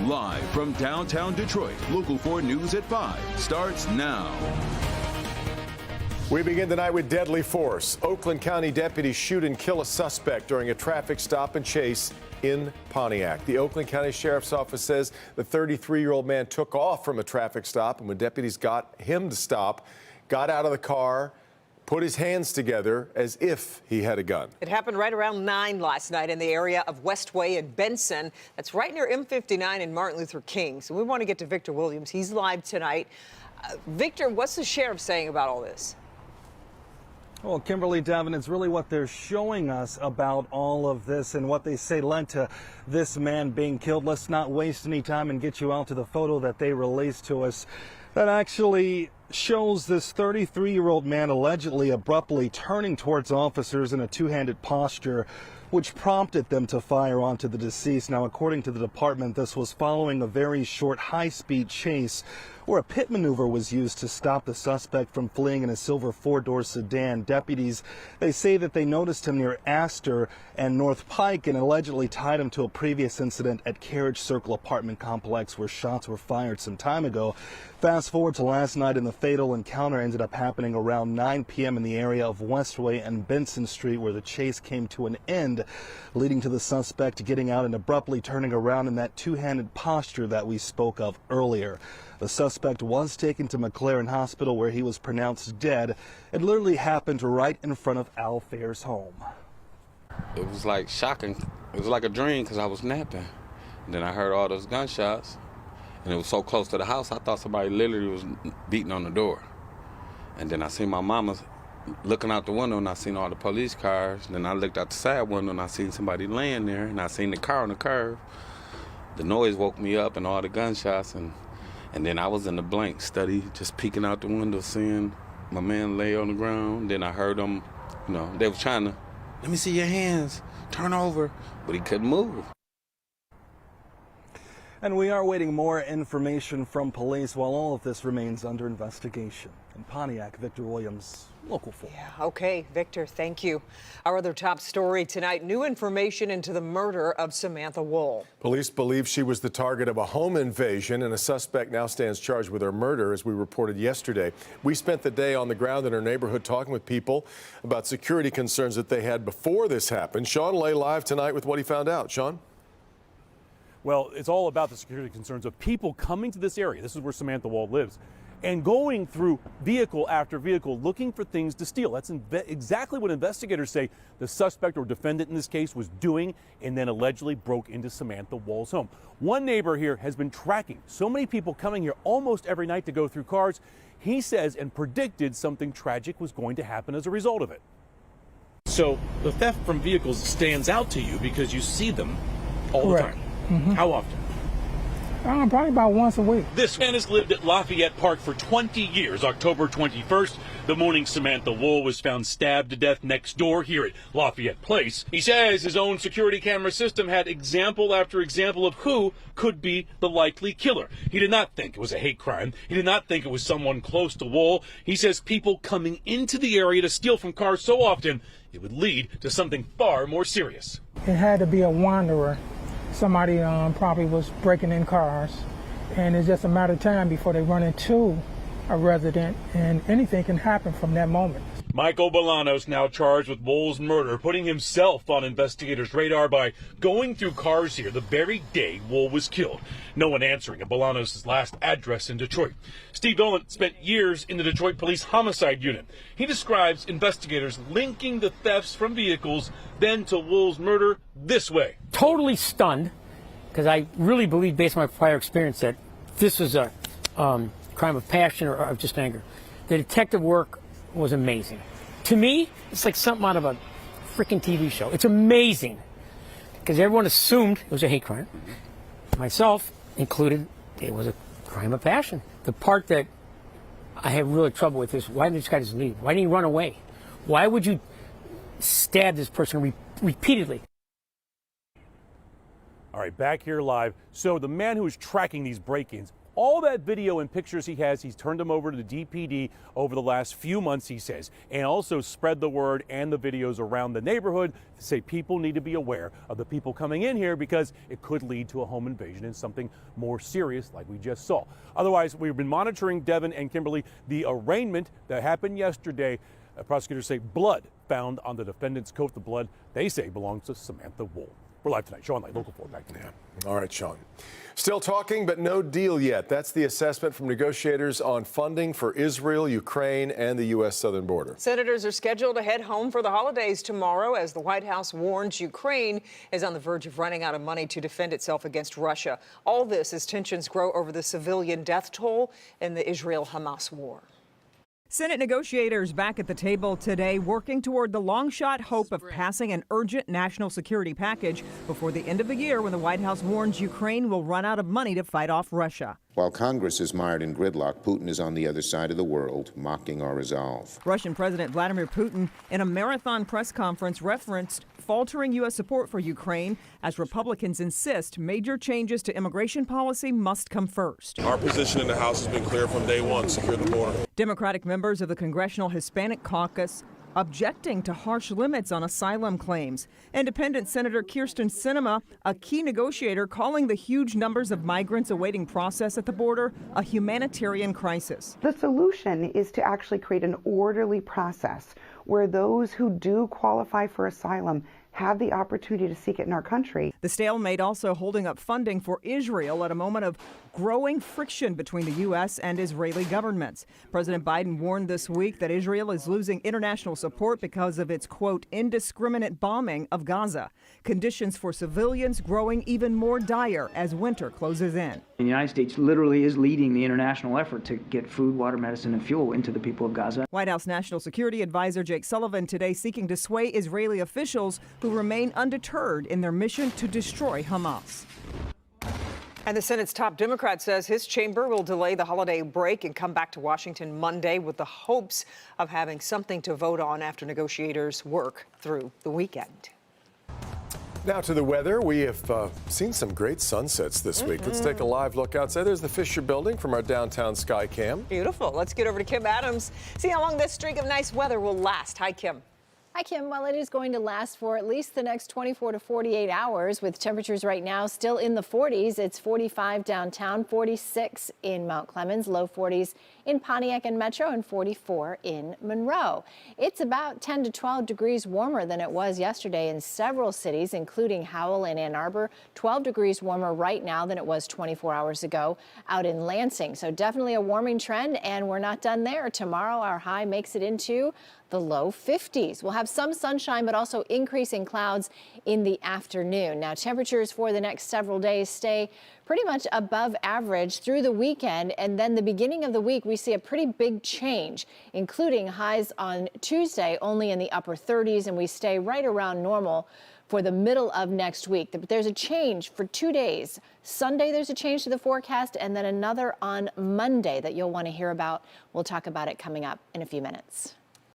Live from downtown Detroit, Local 4 News at 5 starts now. We begin tonight with deadly force. Oakland County deputies shoot and kill a suspect during a traffic stop and chase in Pontiac. The Oakland County Sheriff's Office says the 33-year-old man took off from a traffic stop, and when deputies got him to stop, got out of the car, put his hands together as if he had a gun. It happened right around 9 last night in the area of Westway and Benson. That's right near M59 and Martin Luther King. So we want to get to Victor Williams. He's live tonight. Victor, what's the sheriff saying about all this? Well, Kimberly, Devin, it's really what they're showing us about all of this and what they say led to this man being killed. Let's not waste any time and get you out to the photo that they released to us that actually shows this 33-year-old man allegedly abruptly turning towards officers in a two-handed posture, which prompted them to fire onto the deceased. Now, according to the department, this was following a very short high-speed chase where a pit maneuver was used to stop the suspect from fleeing in a silver four-door sedan. Deputies, they say that they noticed him near Astor and North Pike and allegedly tied him to a previous incident at Carriage Circle apartment complex where shots were fired some time ago. Fast forward to last night, and the fatal encounter ended up happening around 9 p.m. in the area of Westway and Benson Street, where the chase came to an end, leading to the suspect getting out and abruptly turning around in that two-handed posture that we spoke of earlier. The suspect was taken to McLaren Hospital, where he was pronounced dead. It literally happened right in front of Al Fair's home. It was like shocking. It was like a dream because I was napping. And then I heard all those gunshots, and it was so close to the house, I thought somebody literally was beating on the door. And then I seen my mama looking out the window, and I seen all the police cars. And then I looked out the side window, and I seen somebody laying there, and I seen the car on the curve. The noise woke me up, and all the gunshots, and then I was in the blank study, just peeking out the window, seeing my man lay on the ground. Then I heard them, they was trying to, let me see your hands, turn over, but he couldn't move. And we are waiting more information from police while all of this remains under investigation. In Pontiac, Victor Williams, Local 4. Yeah, okay, Victor, thank you. Our other top story tonight, new information into the murder of Samantha Woll. Police believe she was the target of a home invasion, and a suspect now stands charged with her murder, as we reported yesterday. We spent the day on the ground in her neighborhood talking with people about security concerns that they had before this happened. Sean lay live tonight with what he found out. Sean? Well, it's all about the security concerns of people coming to this area. This is where Samantha Woll lives, and going through vehicle after vehicle looking for things to steal. That's exactly what investigators say the suspect or defendant in this case was doing, and then allegedly broke into Samantha Woll's home. One neighbor here has been tracking so many people coming here almost every night to go through cars. He says and predicted something tragic was going to happen as a result of it. So the theft from vehicles stands out to you because you see them all the time. Mm-hmm. How often? Probably about once a week. This man has lived at Lafayette Park for 20 years. October 21st, the morning Samantha Woll was found stabbed to death next door here at Lafayette Place. He says his own security camera system had example after example of who could be the likely killer. He did not think it was a hate crime. He did not think it was someone close to Woll. He says people coming into the area to steal from cars so often, it would lead to something far more serious. It had to be a wanderer. Somebody probably was breaking in cars, and it's just a matter of time before they run into a resident, and anything can happen from that moment. Michael Bolanos now charged with Woll's murder, putting himself on investigators' radar by going through cars here the very day Woll was killed. No one answering at Bolanos' last address in Detroit. Steve Dolan spent years in the Detroit Police Homicide Unit. He describes investigators linking the thefts from vehicles then to Woll's murder this way. Totally stunned, because I really believe, based on my prior experience, that this was a crime of passion or of just anger. The detective work was amazing. To me, it's like something out of a freaking TV show. It's amazing, because everyone assumed it was a hate crime. Myself included, it was a crime of passion. The part that I have really trouble with is, why did this guy just leave? Why didn't he run away? Why would you stab this person repeatedly? All right, back here live. So the man who was tracking these break-ins All that video and pictures he has, he's turned them over to the DPD over the last few months, he says, and also spread the word and the videos around the neighborhood to say people need to be aware of the people coming in here because it could lead to a home invasion and something more serious like we just saw. Otherwise, we've been monitoring, Devin and Kimberly, the arraignment that happened yesterday. Prosecutors say blood found on the defendant's coat. The blood, they say, belongs to Samantha Woll. We're live tonight. Sean Light, Local 4, back to you. All right, Sean. Still talking, but no deal yet. That's the assessment from negotiators on funding for Israel, Ukraine, and the U.S. southern border. Senators are scheduled to head home for the holidays tomorrow as the White House warns Ukraine is on the verge of running out of money to defend itself against Russia. All this as tensions grow over the civilian death toll in the Israel-Hamas war. Senate negotiators back at the table today working toward the long-shot hope of passing an urgent national security package before the end of the year when the White House warns Ukraine will run out of money to fight off Russia. While Congress is mired in gridlock, Putin is on the other side of the world, mocking our resolve. Russian President Vladimir Putin, in a marathon press conference, referenced faltering U.S. support for Ukraine as Republicans insist major changes to immigration policy must come first. Our position in the House has been clear from day one: secure the border. Democratic members of the Congressional Hispanic Caucus objecting to harsh limits on asylum claims. Independent Senator Kirsten Sinema, a key negotiator, calling the huge numbers of migrants awaiting process at the border a humanitarian crisis. The solution is to actually create an orderly process where those who do qualify for asylum have the opportunity to seek it in our country. The stalemate also holding up funding for Israel at a moment of growing friction between the U.S. and Israeli governments. President Biden warned this week that Israel is losing international support because of its, quote, indiscriminate bombing of Gaza. Conditions for civilians growing even more dire as winter closes in. The United States literally is leading the international effort to get food, water, medicine, and fuel into the people of Gaza. White House National Security Advisor Jake Sullivan today seeking to sway Israeli officials who remain undeterred in their mission to destroy Hamas. And the Senate's top Democrat says his chamber will delay the holiday break and come back to Washington Monday with the hopes of having something to vote on after negotiators work through the weekend. Now to the weather. We have seen some great sunsets this week. Let's take a live look outside. There's the Fisher Building from our downtown sky cam. Beautiful. Let's get over to Kim Adams. See how long this streak of nice weather will last. Hi, Kim. Hi, Kim. Well, it is going to last for at least the next 24 to 48 hours with temperatures right now still in the 40s. It's 45 downtown, 46 in Mount Clemens, low 40s in Pontiac and Metro, and 44 in Monroe. It's about 10 to 12 degrees warmer than it was yesterday in several cities, including Howell and Ann Arbor. 12 degrees warmer right now than it was 24 hours ago out in Lansing. So definitely a warming trend, and we're not done there. Tomorrow, our high makes it into the low 50s. We'll have some sunshine, but also increasing clouds in the afternoon. Now, temperatures for the next several days stay pretty much above average through the weekend, and then the beginning of the week, we see a pretty big change, including highs on Tuesday only in the upper 30s, and we stay right around normal for the middle of next week. But there's a change for 2 days. Sunday, there's a change to the forecast, and then another on Monday that you'll want to hear about. We'll talk about it coming up in a few minutes.